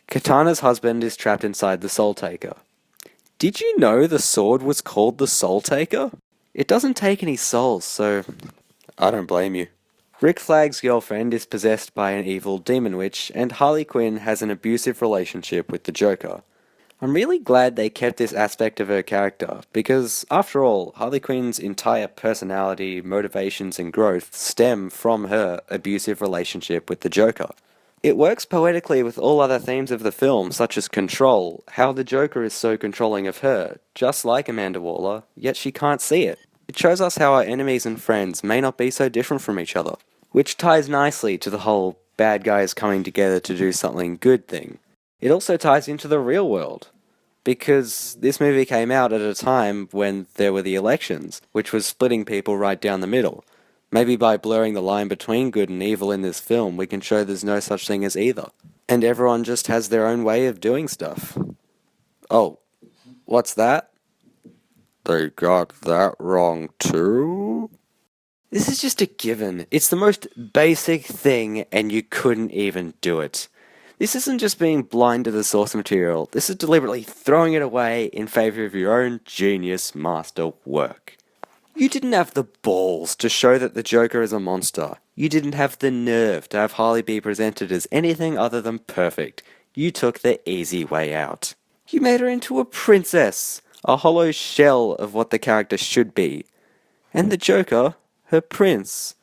Katana's husband is trapped inside the Soul Taker. Did you know the sword was called the Soul Taker? It doesn't take any souls, so I don't blame you. Rick Flag's girlfriend is possessed by an evil demon witch, and Harley Quinn has an abusive relationship with the Joker. I'm really glad they kept this aspect of her character, because, after all, Harley Quinn's entire personality, motivations, and growth stem from her abusive relationship with the Joker. It works poetically with all other themes of the film, such as control, how the Joker is so controlling of her, just like Amanda Waller, yet she can't see it. It shows us how our enemies and friends may not be so different from each other, which ties nicely to the whole bad guys coming together to do something good thing. It also ties into the real world, because this movie came out at a time when there were the elections, which was splitting people right down the middle. Maybe by blurring the line between good and evil in this film, we can show there's no such thing as either. And everyone just has their own way of doing stuff. Oh, what's that? They got that wrong too? This is just a given. It's the most basic thing, and you couldn't even do it. This isn't just being blind to the source material. This is deliberately throwing it away in favor of your own genius master work. You didn't have the balls to show that the Joker is a monster. You didn't have the nerve to have Harley be presented as anything other than perfect. You took the easy way out. You made her into a princess, a hollow shell of what the character should be. And the Joker, her prince.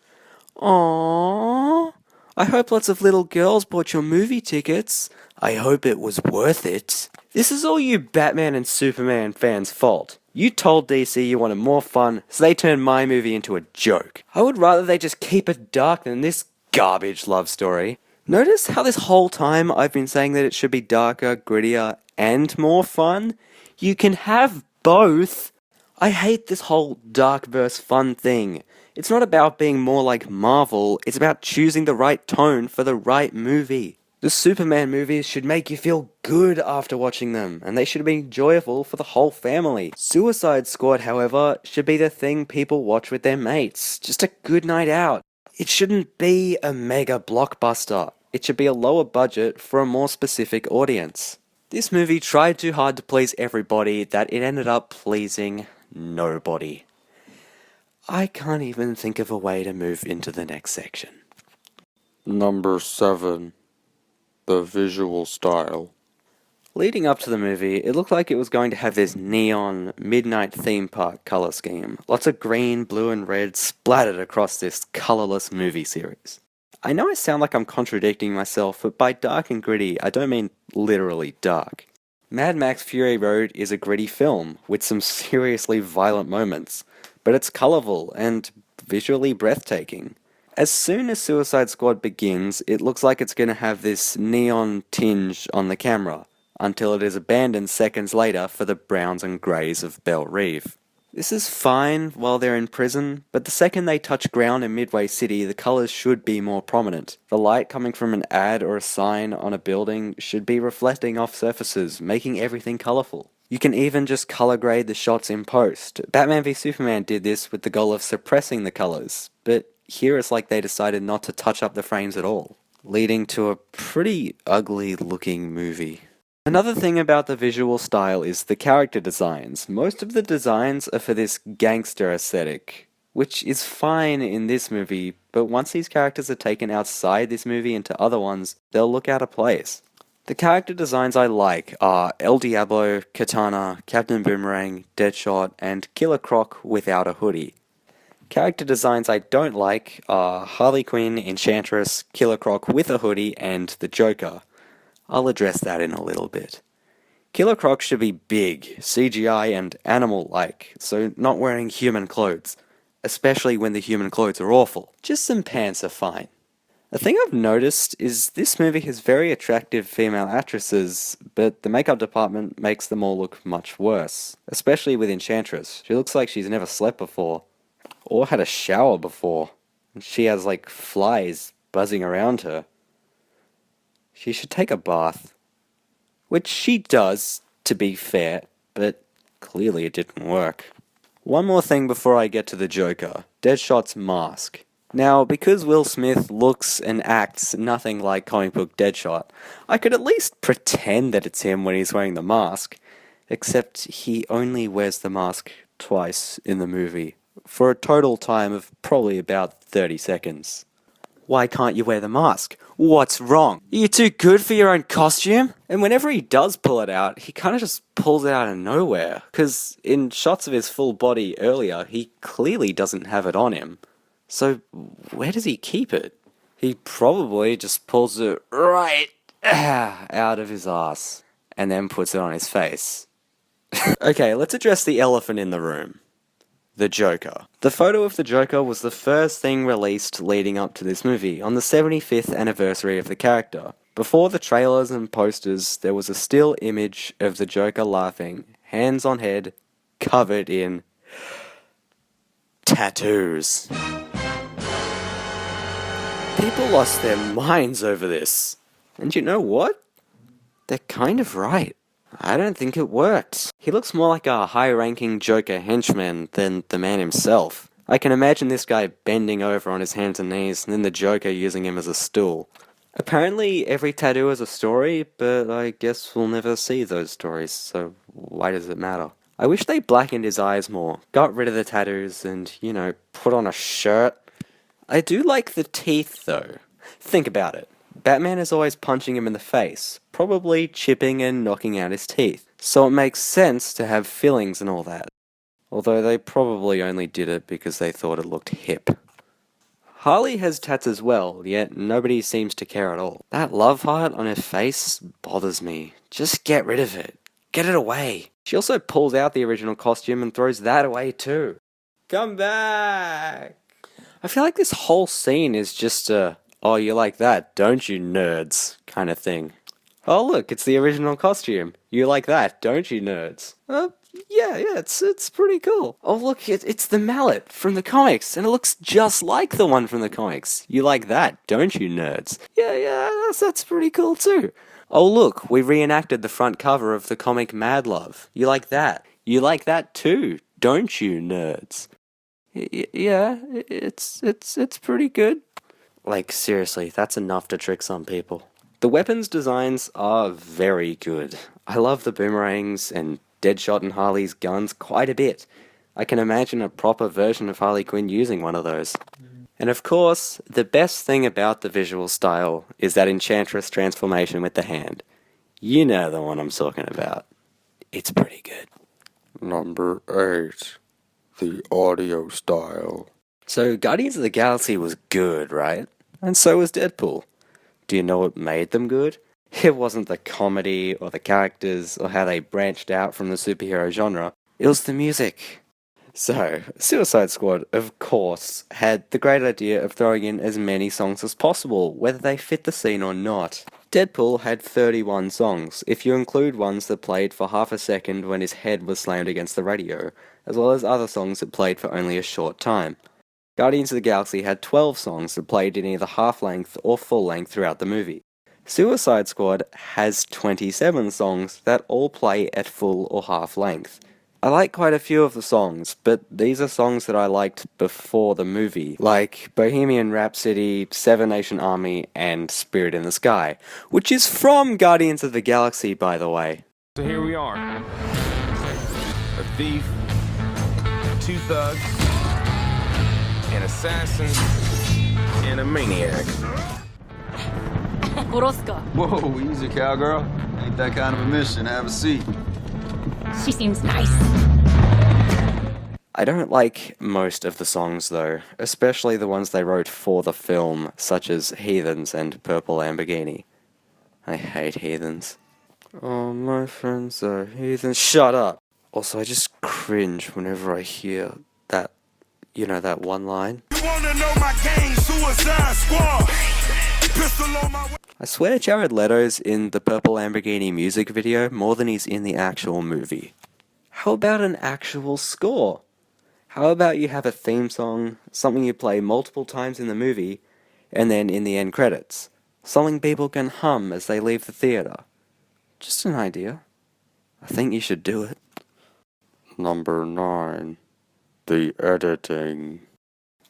Aww. I hope lots of little girls bought your movie tickets. I hope it was worth it. This is all you Batman and Superman fans' fault. You told DC you wanted more fun, so they turned my movie into a joke. I would rather they just keep it dark than this garbage love story. Notice how this whole time I've been saying that it should be darker, grittier, and more fun? You can have both. I hate this whole dark versus fun thing. It's not about being more like Marvel, it's about choosing the right tone for the right movie. The Superman movies should make you feel good after watching them, and they should be enjoyable for the whole family. Suicide Squad, however, should be the thing people watch with their mates. Just a good night out. It shouldn't be a mega blockbuster. It should be a lower budget for a more specific audience. This movie tried too hard to please everybody that it ended up pleasing nobody. I can't even think of a way to move into the next section. Number 7. The visual style. Leading up to the movie, it looked like it was going to have this neon, midnight theme park color scheme. Lots of green, blue, and red splattered across this colorless movie series. I know I sound like I'm contradicting myself, but by dark and gritty, I don't mean literally dark. Mad Max Fury Road is a gritty film, with some seriously violent moments, but it's colorful and visually breathtaking. As soon as Suicide Squad begins, it looks like it's going to have this neon tinge on the camera, until it is abandoned seconds later for the browns and greys of Belle Reve. This is fine while they're in prison, but the second they touch ground in Midway City, the colours should be more prominent. The light coming from an ad or a sign on a building should be reflecting off surfaces, making everything colourful. You can even just colour grade the shots in post. Batman v Superman did this with the goal of suppressing the colours, but here it's like they decided not to touch up the frames at all, leading to a pretty ugly looking movie. Another thing about the visual style is the character designs. Most of the designs are for this gangster aesthetic, which is fine in this movie, but once these characters are taken outside this movie into other ones, they'll look out of place. The character designs I like are El Diablo, Katana, Captain Boomerang, Deadshot, and Killer Croc without a hoodie. Character designs I don't like are Harley Quinn, Enchantress, Killer Croc with a hoodie, and the Joker. I'll address that in a little bit. Killer Croc should be big, CGI, and animal-like, so not wearing human clothes, especially when the human clothes are awful. Just some pants are fine. A thing I've noticed is this movie has very attractive female actresses, but the makeup department makes them all look much worse, especially with Enchantress. She looks like she's never slept before, or had a shower before. She has, like, flies buzzing around her. She should take a bath. Which she does, to be fair, but clearly it didn't work. One more thing before I get to the Joker, Deadshot's mask. Now, because Will Smith looks and acts nothing like comic book Deadshot, I could at least pretend that it's him when he's wearing the mask, except he only wears the mask twice in the movie, for a total time of probably about 30 seconds. Why can't you wear the mask? What's wrong? Are you too good for your own costume? And whenever he does pull it out, he kind of just pulls it out of nowhere, because in shots of his full body earlier, he clearly doesn't have it on him. So, where does he keep it? He probably just pulls it right out of his ass, and then puts it on his face. Okay, let's address the elephant in the room. The Joker. The photo of the Joker was the first thing released leading up to this movie, on the 75th anniversary of the character. Before the trailers and posters, there was a still image of the Joker laughing, hands on head, covered in tattoos. People lost their minds over this. And you know what? They're kind of right. I don't think it worked. He looks more like a high-ranking Joker henchman than the man himself. I can imagine this guy bending over on his hands and knees, and then the Joker using him as a stool. Apparently, every tattoo has a story, but I guess we'll never see those stories, so why does it matter? I wish they blackened his eyes more, got rid of the tattoos, and, put on a shirt. I do like the teeth, though. Think about it. Batman is always punching him in the face, probably chipping and knocking out his teeth, so it makes sense to have fillings and all that. Although they probably only did it because they thought it looked hip. Harley has tats as well, yet nobody seems to care at all. That love heart on her face bothers me. Just get rid of it. Get it away. She also pulls out the original costume and throws that away too. Come back! I feel like this whole scene is just a, oh, you like that, don't you, nerds, kind of thing. Oh, look, it's the original costume. You like that, don't you, nerds? Yeah, it's pretty cool. Oh, look, it's the mallet from the comics, and it looks just like the one from the comics. You like that, don't you, nerds? Yeah, that's pretty cool too. Oh, look, we reenacted the front cover of the comic Mad Love. You like that? You like that too, don't you, nerds? Yeah, it's pretty good. Like, seriously, that's enough to trick some people. The weapons designs are very good. I love the boomerangs and Deadshot and Harley's guns quite a bit. I can imagine a proper version of Harley Quinn using one of those. And of course, the best thing about the visual style is that Enchantress transformation with the hand. You know the one I'm talking about. It's pretty good. Number 8. The audio style. So, Guardians of the Galaxy was good, right? And so was Deadpool. Do you know what made them good? It wasn't the comedy, or the characters, or how they branched out from the superhero genre. It was the music. So, Suicide Squad, of course, had the great idea of throwing in as many songs as possible, whether they fit the scene or not. Deadpool had 31 songs, if you include ones that played for half a second when his head was slammed against the radio, as well as other songs that played for only a short time. Guardians of the Galaxy had 12 songs that played in either half-length or full-length throughout the movie. Suicide Squad has 27 songs that all play at full or half-length. I like quite a few of the songs, but these are songs that I liked before the movie, like Bohemian Rhapsody, Seven Nation Army, and Spirit in the Sky, which is from Guardians of the Galaxy, by the way. So here we are. A thief, 2 thugs, an assassin, and a maniac. 殺すか? Whoa, easy, cowgirl. Ain't that kind of a mission. Have a seat. She seems nice. I don't like most of the songs though, especially the ones they wrote for the film, such as Heathens and Purple Lamborghini. I hate Heathens. Oh, my friends are heathens. Shut up! Also, I just cringe whenever I hear that, you know, that one line. You wanna know my gang, Suicide Squad? Pistol on my... I swear Jared Leto's in the Purple Lamborghini music video more than he's in the actual movie. How about an actual score? How about you have a theme song, something you play multiple times in the movie, and then in the end credits, something people can hum as they leave the theater? Just an idea. I think you should do it. Number 9. The editing.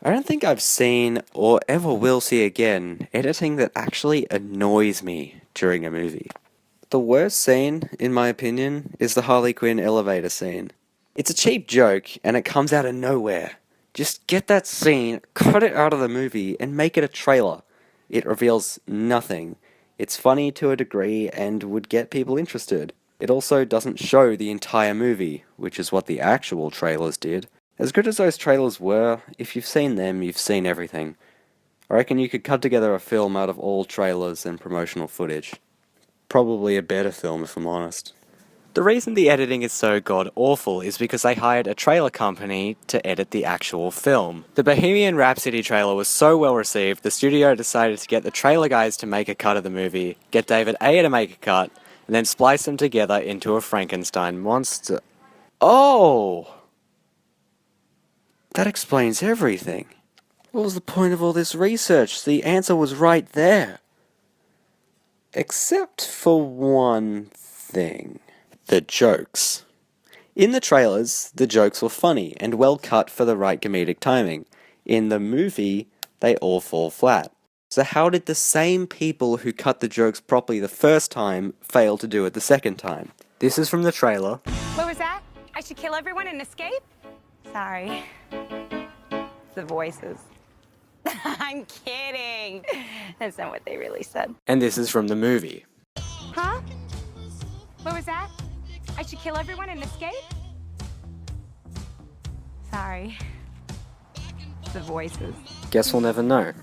I don't think I've seen, or ever will see again, editing that actually annoys me during a movie. The worst scene, in my opinion, is the Harley Quinn elevator scene. It's a cheap joke, and it comes out of nowhere. Just get that scene, cut it out of the movie, and make it a trailer. It reveals nothing. It's funny to a degree, and would get people interested. It also doesn't show the entire movie, which is what the actual trailers did. As good as those trailers were, if you've seen them, you've seen everything. I reckon you could cut together a film out of all trailers and promotional footage. Probably a better film, if I'm honest. The reason the editing is so god-awful is because they hired a trailer company to edit the actual film. The Bohemian Rhapsody trailer was so well received, the studio decided to get the trailer guys to make a cut of the movie, get David Ayer to make a cut, and then splice them together into a Frankenstein monster. Oh! That explains everything. What was the point of all this research? The answer was right there. Except for one thing. The jokes. In the trailers, the jokes were funny and well cut for the right comedic timing. In the movie, they all fall flat. So how did the same people who cut the jokes properly the first time fail to do it the second time? This is from the trailer. What was that? I should kill everyone and escape? Sorry. The voices. I'm kidding. That's not what they really said. And this is from the movie. Huh? What was that? I should kill everyone and escape? Sorry. The voices. Guess we'll never know.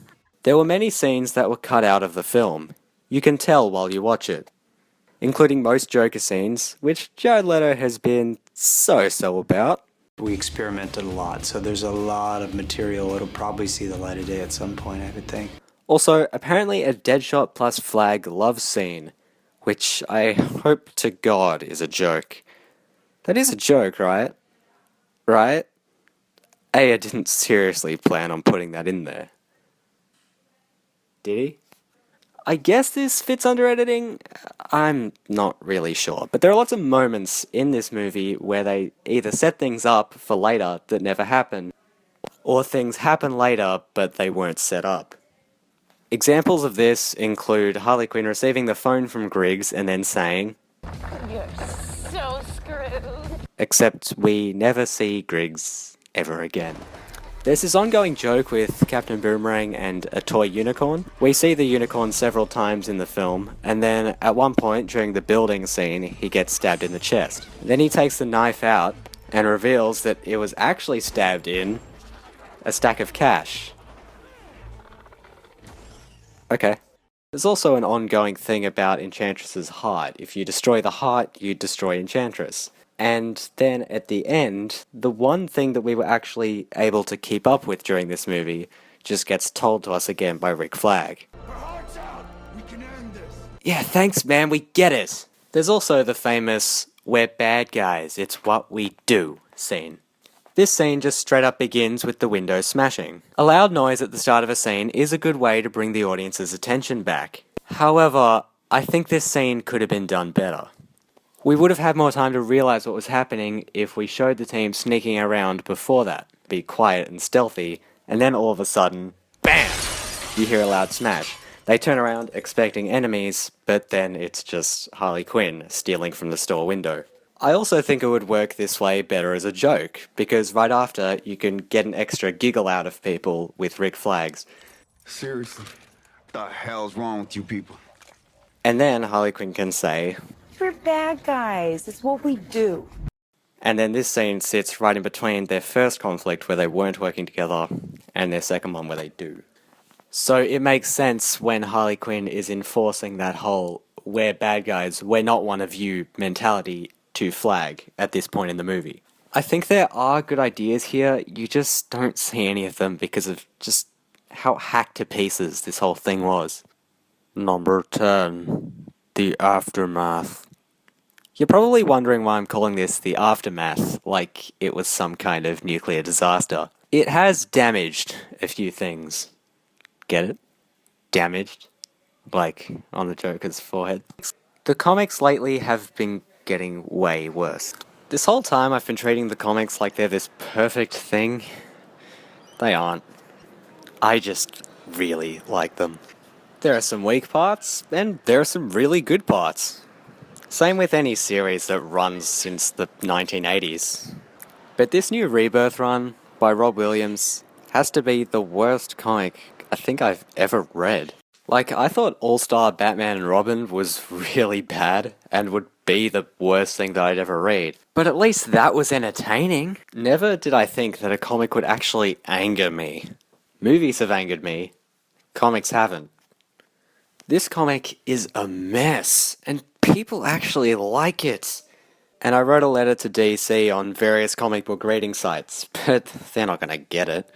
There were many scenes that were cut out of the film. You can tell while you watch it. Including most Joker scenes, which Jared Leto has been so about. We experimented a lot, so there's a lot of material. It'll probably see the light of day at some point, I would think. Also, apparently a Deadshot plus Flag love scene, which I hope to God is a joke. That is a joke, right? Right? Ayer didn't seriously plan on putting that in there. Did he? I guess this fits under editing? I'm not really sure. But there are lots of moments in this movie where they either set things up for later that never happen, or things happen later but they weren't set up. Examples of this include Harley Quinn receiving the phone from Griggs and then saying, You're so screwed. except we never see Griggs ever again. There's this ongoing joke with Captain Boomerang and a toy unicorn. We see the unicorn several times in the film, and then at one point during the building scene, he gets stabbed in the chest. Then he takes the knife out and reveals that it was actually stabbed in a stack of cash. Okay. There's also an ongoing thing about Enchantress's heart. If you destroy the heart, you destroy Enchantress. And then at the end, the one thing that we were actually able to keep up with during this movie just gets told to us again by Rick Flag. Yeah, thanks man, we get it! There's also the famous, we're bad guys, it's what we do scene. This scene just straight up begins with the window smashing. A loud noise at the start of a scene is a good way to bring the audience's attention back. However, I think this scene could have been done better. We would have had more time to realise what was happening if we showed the team sneaking around before that. Be quiet and stealthy, and then all of a sudden, BAM! You hear a loud smash. They turn around expecting enemies, but then it's just Harley Quinn stealing from the store window. I also think it would work this way better as a joke, because right after you can get an extra giggle out of people with Rick Flags. Seriously, what the hell's wrong with you people? And then Harley Quinn can say, We're bad guys. It's what we do. and then this scene sits right in between their first conflict where they weren't working together and their second one where they do. So it makes sense when Harley Quinn is enforcing that whole we're bad guys, we're not one of you mentality to Flag at this point in the movie. I think there are good ideas here, you just don't see any of them because of just how hacked to pieces this whole thing was. Number 10. The Aftermath. You're probably wondering why I'm calling this the aftermath, like it was some kind of nuclear disaster. It has damaged a few things. Get it? Damaged? Like on the Joker's forehead. The comics lately have been getting way worse. This whole time I've been treating the comics like they're this perfect thing. They aren't. I just really like them. There are some weak parts, and there are some really good parts. Same with any series that runs since the 1980s. But this new Rebirth run by Rob Williams has to be the worst comic I think I've ever read. Like, I thought All-Star Batman and Robin was really bad and would be the worst thing that I'd ever read. But at least that was entertaining. Never did I think that a comic would actually anger me. Movies have angered me. Comics haven't. This comic is a mess, and people actually like it. And I wrote a letter to DC on various comic book rating sites, but they're not gonna get it.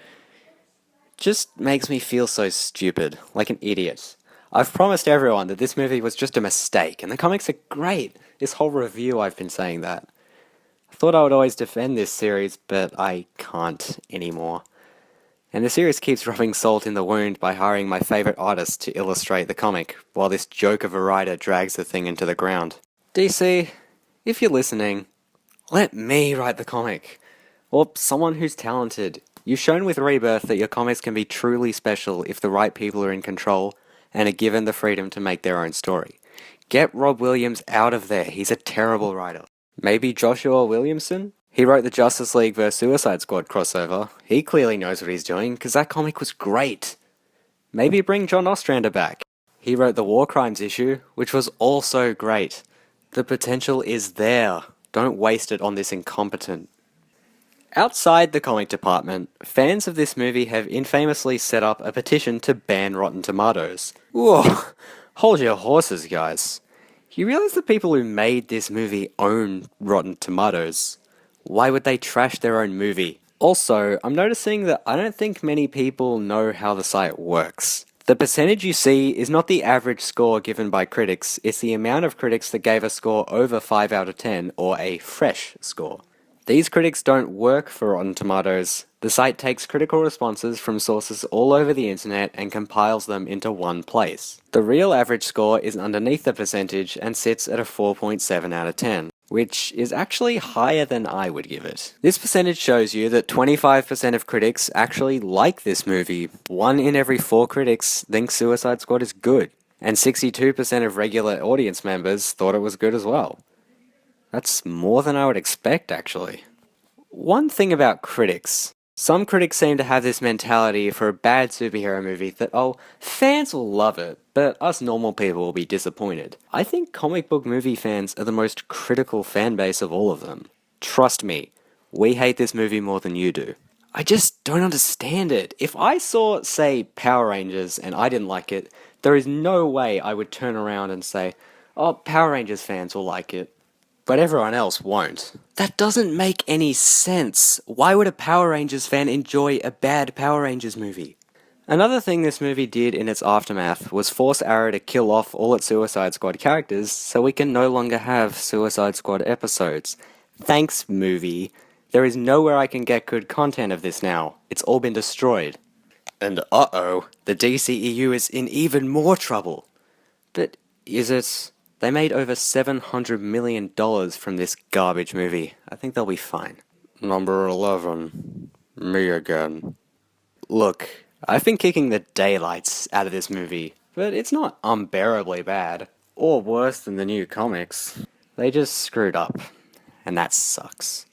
Just makes me feel so stupid, like an idiot. I've promised everyone that this movie was just a mistake, and the comics are great. This whole review I've been saying that. I thought I would always defend this series, but I can't anymore. And the series keeps rubbing salt in the wound by hiring my favourite artist to illustrate the comic, while this joke of a writer drags the thing into the ground. DC, if you're listening, let me write the comic. Or someone who's talented. You've shown with Rebirth that your comics can be truly special if the right people are in control and are given the freedom to make their own story. Get Rob Williams out of there, he's a terrible writer. Maybe Joshua Williamson? He wrote the Justice League vs. Suicide Squad crossover. He clearly knows what he's doing, because that comic was great. Maybe bring John Ostrander back. He wrote the War Crimes issue, which was also great. The potential is there. Don't waste it on this incompetent. Outside the comic department, fans of this movie have infamously set up a petition to ban Rotten Tomatoes. Whoa, hold your horses, guys. You realize the people who made this movie own Rotten Tomatoes? Why would they trash their own movie? Also, I'm noticing that I don't think many people know how the site works. The percentage you see is not the average score given by critics, it's the amount of critics that gave a score over 5 out of 10, or a fresh score. These critics don't work for Rotten Tomatoes. The site takes critical responses from sources all over the internet and compiles them into one place. The real average score is underneath the percentage and sits at a 4.7 out of 10. Which is actually higher than I would give it. This percentage shows you that 25% of critics actually like this movie. 1 in every 4 critics thinks Suicide Squad is good. And 62% of regular audience members thought it was good as well. That's more than I would expect, actually. One thing about critics. Some critics seem to have this mentality for a bad superhero movie that, oh, fans will love it, but us normal people will be disappointed. I think comic book movie fans are the most critical fan base of all of them. Trust me, we hate this movie more than you do. I just don't understand it. If I saw, say, Power Rangers and I didn't like it, there is no way I would turn around and say, oh, Power Rangers fans will like it, but everyone else won't. That doesn't make any sense. Why would a Power Rangers fan enjoy a bad Power Rangers movie? Another thing this movie did in its aftermath was force Arrow to kill off all its Suicide Squad characters so we can no longer have Suicide Squad episodes. Thanks, movie. There is nowhere I can get good content of this now. It's all been destroyed. And uh-oh, the DCEU is in even more trouble. But is it? They made over $700 million from this garbage movie. I think they'll be fine. Number 11. Me again. Look, I've been kicking the daylights out of this movie, but it's not unbearably bad, or worse than the new comics. They just screwed up, and that sucks.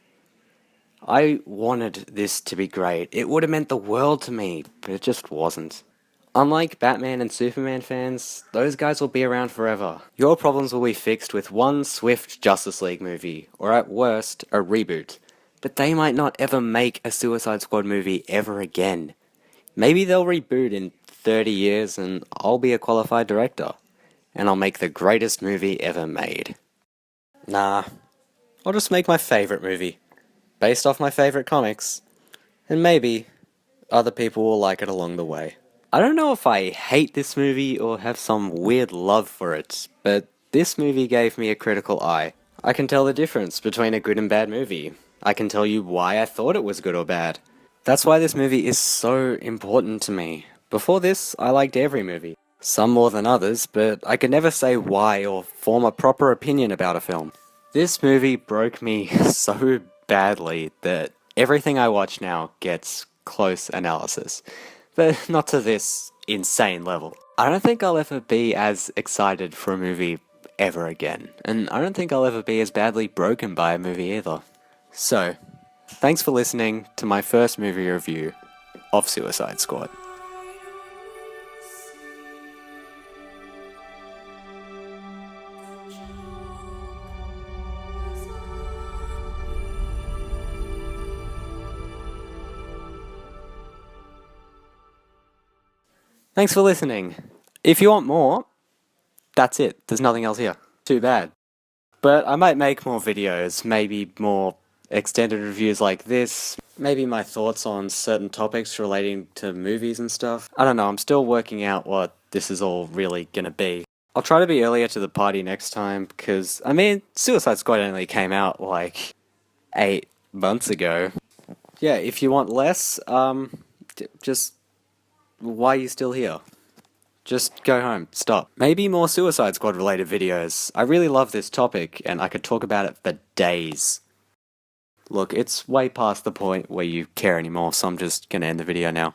I wanted this to be great. It would have meant the world to me, but it just wasn't. Unlike Batman and Superman fans, those guys will be around forever. Your problems will be fixed with one swift Justice League movie, or at worst, a reboot. But they might not ever make a Suicide Squad movie ever again. Maybe they'll reboot in 30 years and I'll be a qualified director. And I'll make the greatest movie ever made. Nah, I'll just make my favorite movie, based off my favorite comics, and maybe other people will like it along the way. I don't know if I hate this movie or have some weird love for it, but this movie gave me a critical eye. I can tell the difference between a good and bad movie. I can tell you why I thought it was good or bad. That's why this movie is so important to me. Before this, I liked every movie. Some more than others, but I could never say why or form a proper opinion about a film. This movie broke me so badly that everything I watch now gets close analysis. But not to this insane level. I don't think I'll ever be as excited for a movie ever again. And I don't think I'll ever be as badly broken by a movie either. So, thanks for listening to my first movie review of Suicide Squad. Thanks for listening. If you want more, that's it. There's nothing else here. Too bad. But I might make more videos, maybe more extended reviews like this, maybe my thoughts on certain topics relating to movies and stuff. I don't know, I'm still working out what this is all really gonna be. I'll try to be earlier to the party next time, because, I mean, Suicide Squad only came out like 8 months ago. Yeah, if you want less, just... why are you still here? Just go home. Stop. Maybe more Suicide Squad related videos. I really love this topic and I could talk about it for days. Look, it's way past the point where you care anymore, so I'm just gonna end the video now.